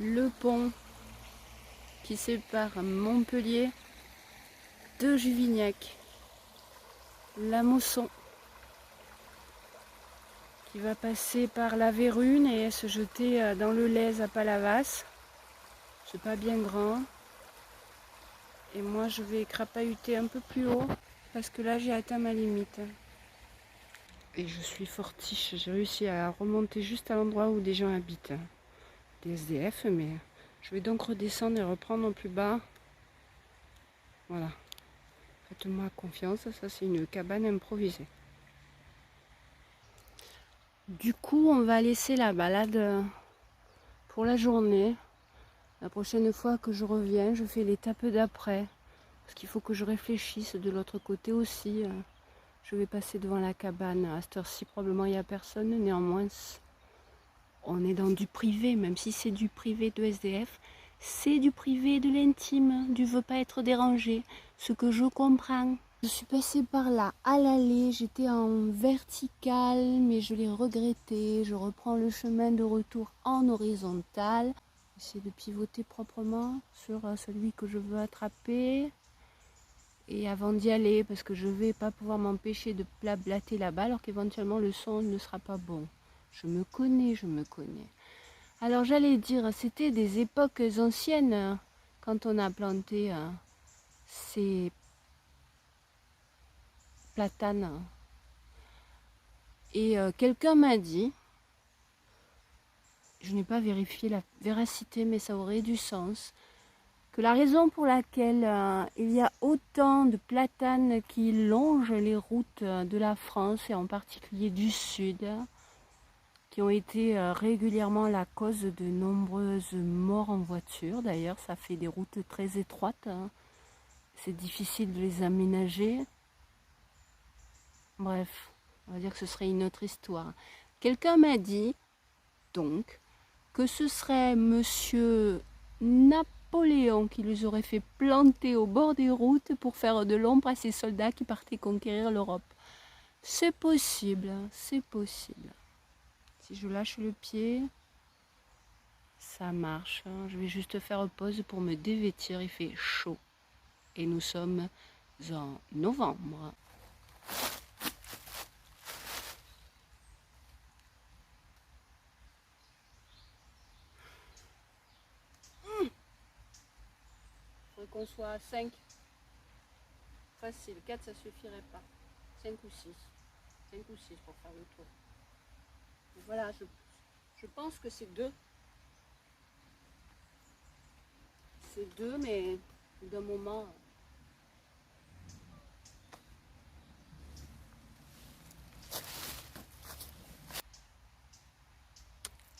le pont qui sépare Montpellier de Juvignac, la Mosson, qui va passer par la Vérune et se jeter dans le Lez à Palavas. C'est pas bien grand. Et moi je vais crapahuter un peu plus haut parce que là j'ai atteint ma limite. Et je suis fortiche, j'ai réussi à remonter juste à l'endroit où des gens habitent. Des SDF, mais je vais donc redescendre et reprendre plus bas. Voilà. Faites-moi confiance, ça c'est une cabane improvisée. Du coup, on va laisser la balade pour la journée. La prochaine fois que je reviens, je fais l'étape d'après. Parce qu'il faut que je réfléchisse de l'autre côté aussi. Je vais passer devant la cabane. À cette heure-ci, probablement il n'y a personne. Néanmoins, on est dans du privé, même si c'est du privé de SDF. C'est du privé de l'intime, du veut pas être dérangé. Ce que je comprends. Je suis passée par là à l'aller, j'étais en vertical, mais je l'ai regretté. Je reprends le chemin de retour en horizontal. J'essaie de pivoter proprement sur celui que je veux attraper. Et avant d'y aller, parce que je ne vais pas pouvoir m'empêcher de blablater là-bas, alors qu'éventuellement le son ne sera pas bon. Je me connais, je me connais. Alors j'allais dire, c'était des époques anciennes, quand on a planté ces platanes. Et quelqu'un m'a dit, je n'ai pas vérifié la véracité, mais ça aurait du sens, que la raison pour laquelle il y a autant de platanes qui longent les routes de la France, et en particulier du Sud, qui ont été régulièrement la cause de nombreuses morts en voiture. D'ailleurs, ça fait des routes très étroites. C'est difficile de les aménager. Bref, on va dire que ce serait une autre histoire. Quelqu'un m'a dit, donc, que ce serait monsieur Napoléon qui les aurait fait planter au bord des routes pour faire de l'ombre à ses soldats qui partaient conquérir l'Europe. C'est possible, c'est possible. Si je lâche le pied, ça marche. Je vais juste faire pause pour me dévêtir, il fait chaud. Et nous sommes en novembre. Qu'on soit à 5. Facile, 4 ça suffirait pas. 5 ou 6. 5 ou 6 pour faire le tour. Et voilà, je pense que c'est 2. C'est 2, mais d'un moment...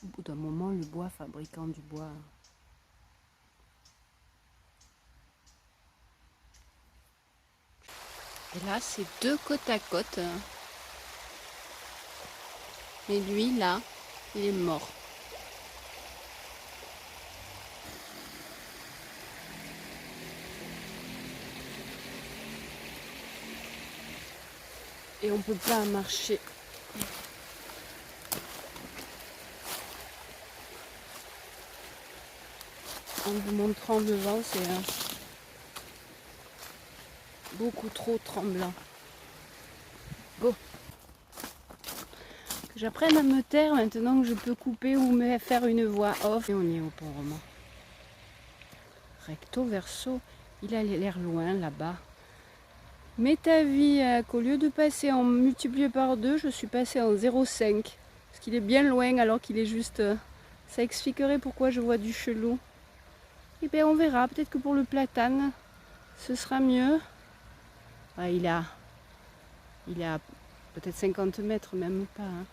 Au bout d'un moment, le bois fabriquant du bois... Et là, c'est 2 côte à côte. Mais lui, là, il est mort. Et on ne peut pas marcher. En vous montrant devant, c'est beaucoup trop tremblant. Bon. Que j'apprenne à me taire maintenant que je peux couper ou me faire une voix off. Et on y est au pont roman. Recto verso, il a l'air loin là-bas. Mais ta vie, qu'au lieu de passer en multiplié par 2, je suis passée en 0,5. Parce qu'il est bien loin alors qu'il est juste... ça expliquerait pourquoi je vois du chelou. Et bien on verra, peut-être que pour le platane, ce sera mieux. Ouais, il a peut-être 50 mètres, même pas. Hein.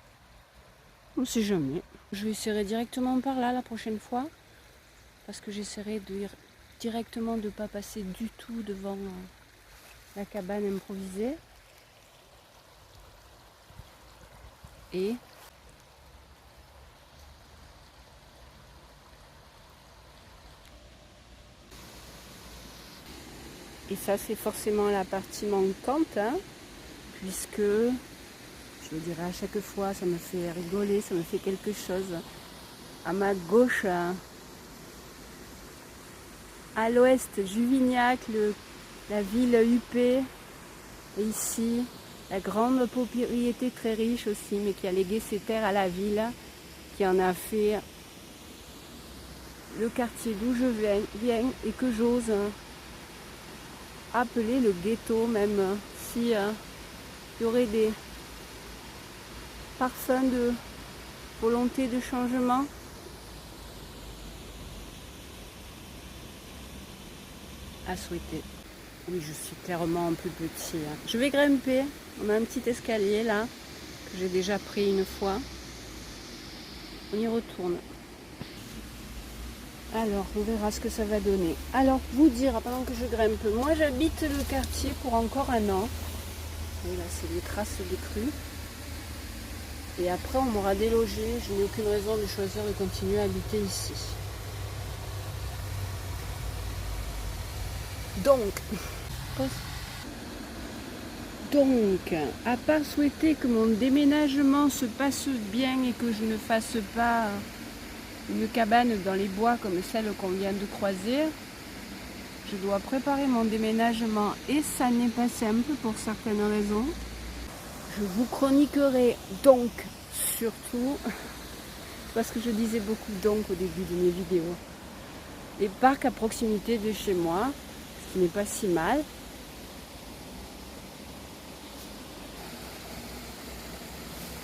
On ne sait jamais. Je vais essayer directement par là la prochaine fois. Parce que j'essaierai directement de ne pas passer du tout devant la cabane improvisée. Et ça, c'est forcément la partie manquante, hein, puisque, je le dirai à chaque fois, ça me fait rigoler, ça me fait quelque chose. À ma gauche, À l'ouest, Juvignac, la ville huppée. Et ici, la grande propriété très riche aussi, mais qui a légué ses terres à la ville, qui en a fait le quartier d'où je viens et que j'ose appeler le ghetto, même si il y aurait des parfums de volonté de changement. À souhaiter. Oui, je suis clairement un peu petit. Je vais grimper. On a un petit escalier là, que j'ai déjà pris une fois. On y retourne. Alors, on verra ce que ça va donner. Alors, vous dire, pendant que je grimpe, moi j'habite le quartier pour encore un an. Et là, c'est les traces des crues. Et après, on m'aura délogé. Je n'ai aucune raison de choisir de continuer à habiter ici. Donc, à part souhaiter que mon déménagement se passe bien et que je ne fasse pas une cabane dans les bois comme celle qu'on vient de croiser, je dois préparer mon déménagement et ça n'est pas simple pour certaines raisons. Je vous chroniquerai donc surtout, parce que je disais beaucoup donc au début de mes vidéos, les parcs à proximité de chez moi, ce qui n'est pas si mal.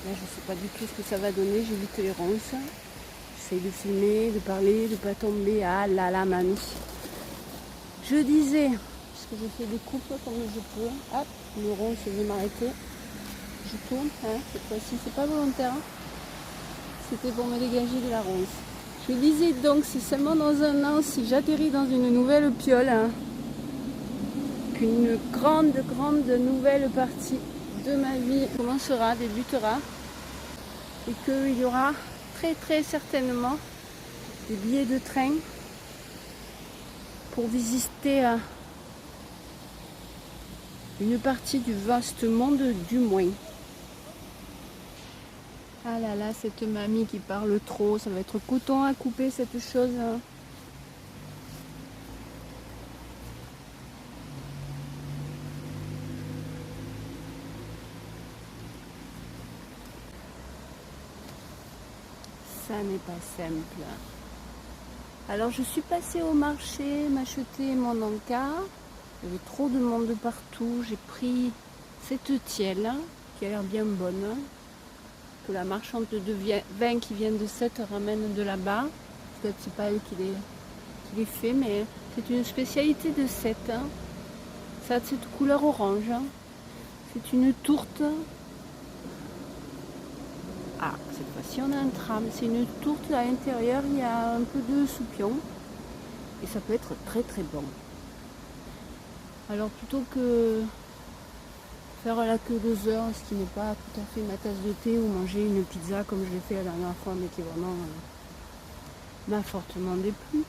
Là, je ne sais pas du tout ce que ça va donner, j'évite les ronces. J'essaye de filmer, de parler, de ne pas tomber. Ah là là, mamie. Je disais, puisque je fais des coupes comme je peux. Hop, le ronce, je vais m'arrêter. Je tourne, cette fois-ci, c'est pas volontaire. C'était pour me dégager de la ronce. Je disais donc, c'est seulement dans un an, si j'atterris dans une nouvelle piole, qu'une grande nouvelle partie de ma vie débutera. Et qu'il y aura très certainement des billets de train pour visiter une partie du vaste monde du moins. Ah là là, cette mamie qui parle trop, ça va être coton à couper cette chose. Ça n'est pas simple. Alors je suis passée au marché m'acheter mon encas. Il y avait trop de monde partout. J'ai pris cette tielle qui a l'air bien bonne, que la marchande de vin qui vient de Sète ramène de là-bas. Peut-être c'est pas elle qui les fait, mais c'est une spécialité de Sète. Ça a cette couleur orange. C'est une tourte. Ah, cette fois-ci on a un tram. C'est une tourte, à l'intérieur il y a un peu de soupion. Et ça peut être très bon. Alors plutôt que faire la queue 2 heures, ce qui n'est pas tout à fait ma tasse de thé, ou manger une pizza comme je l'ai fait la dernière fois, mais qui vraiment m'a fortement déplu,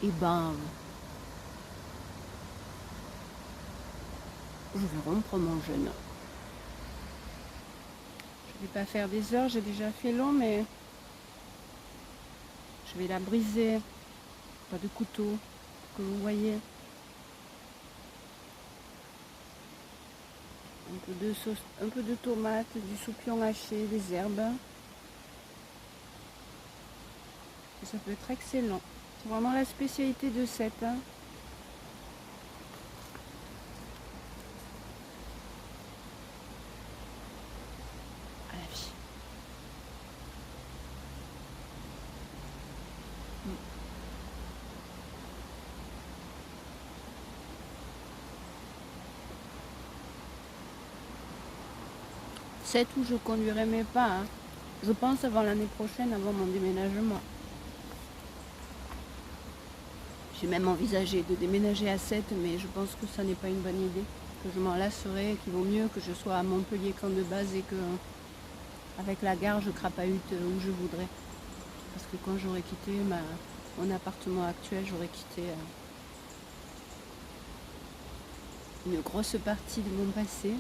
et ben je vais rompre mon jeûne. Je vais pas faire des heures, j'ai déjà fait long, mais je vais la briser. Pas de couteau, que vous voyez. Un peu de sauce, un peu de tomate, du soupion haché, des herbes. Et ça peut être excellent. C'est vraiment la spécialité de Sète. À la vie. Sète où je conduirai mes pas. Je pense avant l'année prochaine, avant mon déménagement. J'ai même envisagé de déménager à Sète, mais je pense que ça n'est pas une bonne idée. Que je m'en lasserai, qu'il vaut mieux que je sois à Montpellier camp de base et que avec la gare je crapahute où je voudrais. Parce que quand j'aurai quitté mon appartement actuel, j'aurais quitté une grosse partie de mon passé.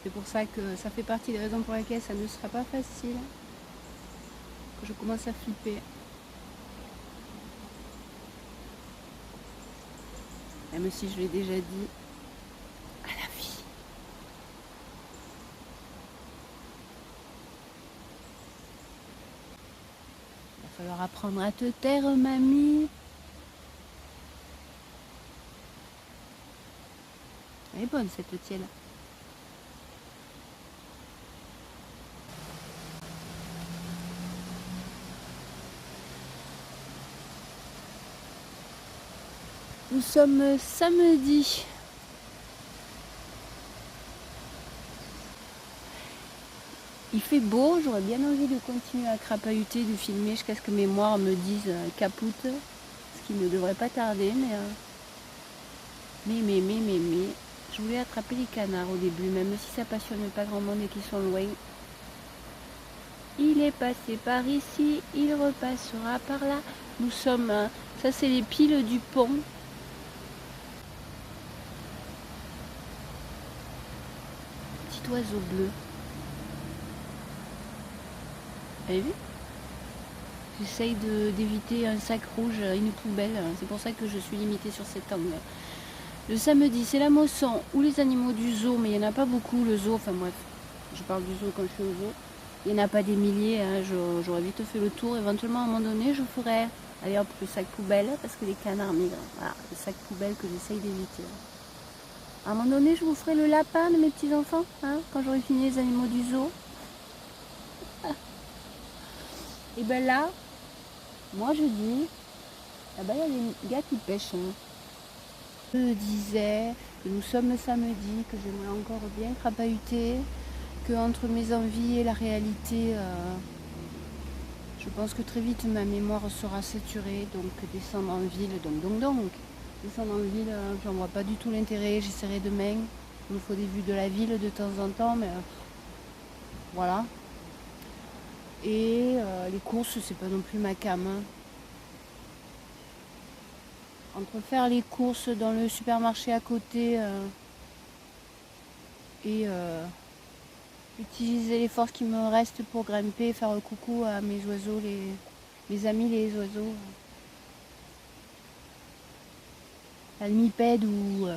C'est pour ça que ça fait partie des raisons pour lesquelles ça ne sera pas facile. Que je commence à flipper. même si je l'ai déjà dit, à la vie. Il va falloir apprendre à te taire, mamie. Elle est bonne cette tielle. Nous sommes samedi. Il fait beau, j'aurais bien envie de continuer à crapahuter, de filmer jusqu'à ce que mes mémoire me dise capoute, ce qui ne devrait pas tarder, mais, je voulais attraper les canards au début, même si ça passionne pas grand monde et qu'ils sont loin. Il est passé par ici, il repassera par là. Nous sommes, ça c'est les piles du pont. Petit oiseau bleu. Vous avez vu? J'essaye d'éviter un sac rouge, une poubelle. C'est pour ça que je suis limitée sur cet angle. Le samedi, c'est la moisson ou les animaux du zoo, mais il n'y en a pas beaucoup, le zoo. Enfin bref, je parle du zoo quand je suis au zoo. Il n'y en a pas des milliers, hein. J'aurais vite fait le tour. Éventuellement, à un moment donné, je ferai, allez hop, le sac poubelle, parce que les canards migrent. Voilà, le sac poubelle que j'essaye d'éviter. À un moment donné, je vous ferai le lapin de mes petits-enfants, hein, quand j'aurai fini les animaux du zoo. Et ben là, moi je dis, ah ben il y a des gars qui pêchent. Hein. Je disais que nous sommes samedi, que j'aimerais encore bien crapahuter, que entre mes envies et la réalité, je pense que très vite ma mémoire sera saturée, donc descendre en ville, donc. Descendre en ville, j'en vois pas du tout l'intérêt, j'essaierai demain. Il nous faut des vues de la ville de temps en temps, mais voilà. Et les courses, c'est pas non plus ma came. Hein. Entre faire les courses dans le supermarché à côté et utiliser les forces qui me restent pour grimper, faire coucou à mes oiseaux, mes amis les oiseaux, palmipèdes ou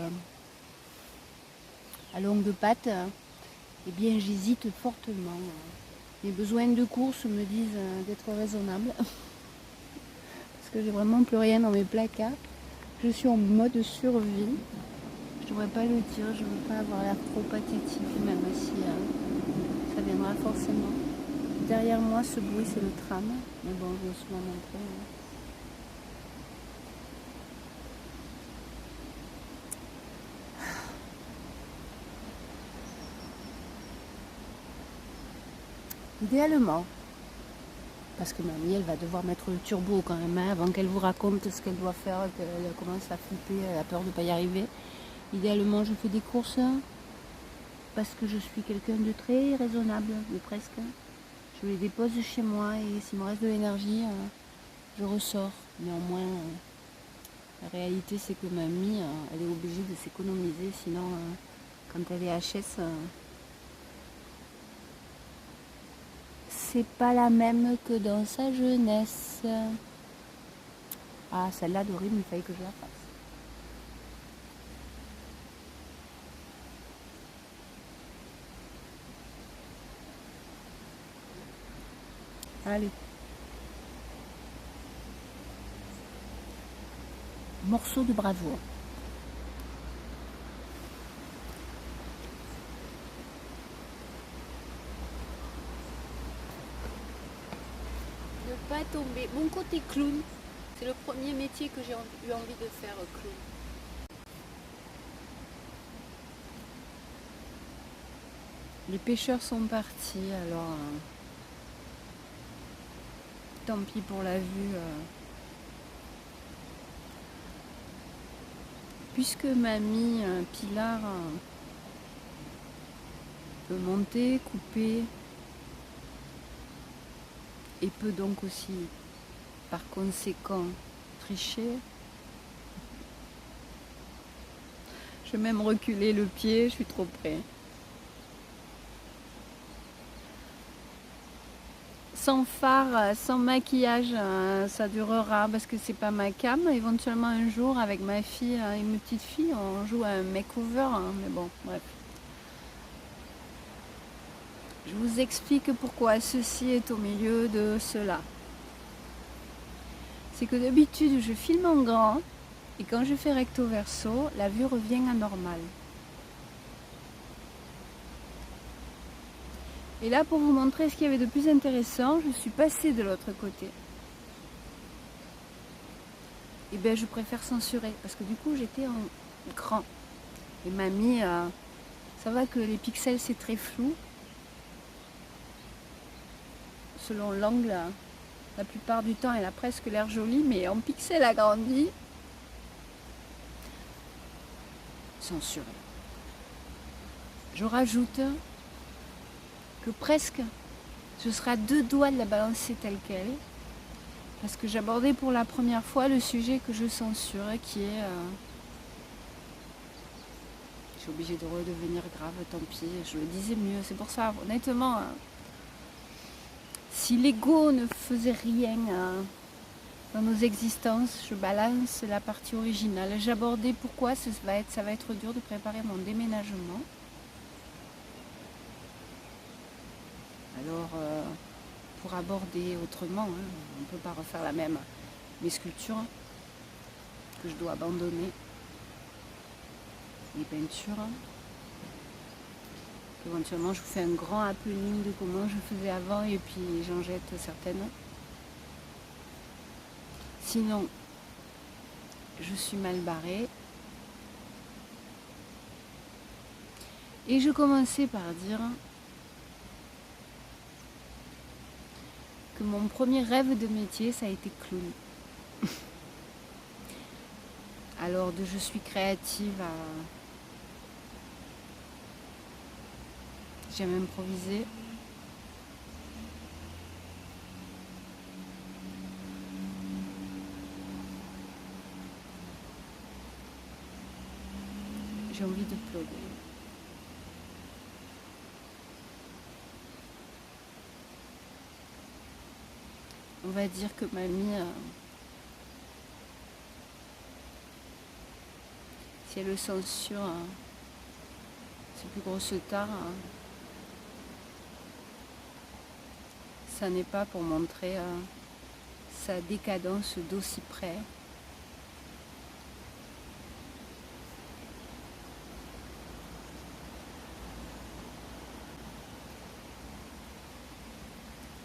à longue patte, eh bien j'hésite fortement. Mes besoins de course me disent d'être raisonnable parce que j'ai vraiment plus rien dans mes placards. Je suis en mode survie. Je devrais pas le dire, je veux pas avoir l'air trop pathétique, même si ça viendra forcément. Derrière moi, ce bruit, c'est le tram. Mais bon, je vais se montrer. Idéalement, parce que mamie, elle va devoir mettre le turbo quand même, hein, avant qu'elle vous raconte ce qu'elle doit faire, qu'elle commence à flipper, elle a peur de ne pas y arriver. Idéalement, je fais des courses parce que je suis quelqu'un de très raisonnable, de presque. Je les dépose chez moi et s'il me reste de l'énergie, je ressors. Néanmoins, la réalité, c'est que mamie, elle est obligée de s'économiser, sinon, quand elle est HS, c'est pas la même que dans sa jeunesse. Ah, celle-là de rime, il fallait que je la fasse. Allez. Morceau de bravoure. Ne pas tomber. Mon côté clown, c'est le premier métier que j'ai eu envie de faire, clown. Les pêcheurs sont partis, alors tant pis pour la vue. Puisque mamie Pilar peut monter, couper, et peut donc aussi, par conséquent, tricher. Je vais même reculer le pied, je suis trop près. sans fard, sans maquillage, ça durera parce que c'est pas ma cam. Éventuellement un jour avec ma fille et mes petites filles, on joue à un makeover, mais bon, bref. Je vous explique pourquoi ceci est au milieu de cela. C'est que d'habitude je filme en grand et quand je fais recto verso, la vue revient à normal. Et là, pour vous montrer ce qu'il y avait de plus intéressant, je suis passée de l'autre côté. Et bien, je préfère censurer parce que du coup, j'étais en grand. Et mamie, ça va que les pixels, c'est très flou. Selon l'angle, la plupart du temps, elle a presque l'air jolie, mais en pixels agrandis, censuré. Je rajoute que presque je serai à 2 doigts de la balancer telle qu'elle, parce que j'abordais pour la première fois le sujet que je censure, qui est je suis obligée de redevenir grave, tant pis, je le disais mieux, c'est pour ça, honnêtement, si l'ego ne faisait rien dans nos existences, je balance la partie originale. J'abordais pourquoi ça va être dur de préparer mon déménagement. Alors, pour aborder autrement, on ne peut pas refaire la même. Mes sculptures que je dois abandonner, les peintures. Éventuellement, je vous fais un grand happening de comment je faisais avant et puis j'en jette certaines. Sinon, je suis mal barrée. Et je commençais par dire que mon premier rêve de métier, ça a été clown. Alors je suis créative à... J'aime improviser. J'ai envie de pleurer. On va dire que mamie, si elle le censure, ses plus grosses tares, ça n'est pas pour montrer sa décadence d'aussi près.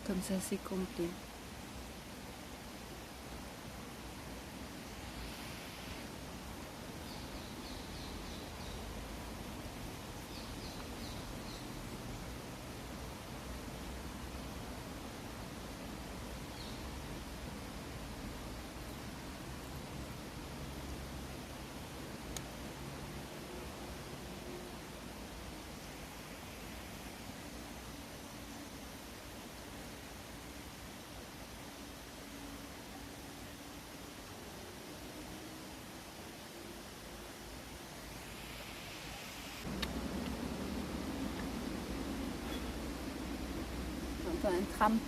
Comme ça, c'est complet. J'entends un tram.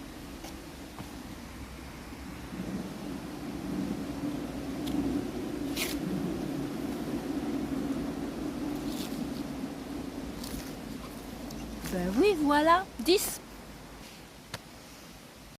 Ben oui, voilà, 10.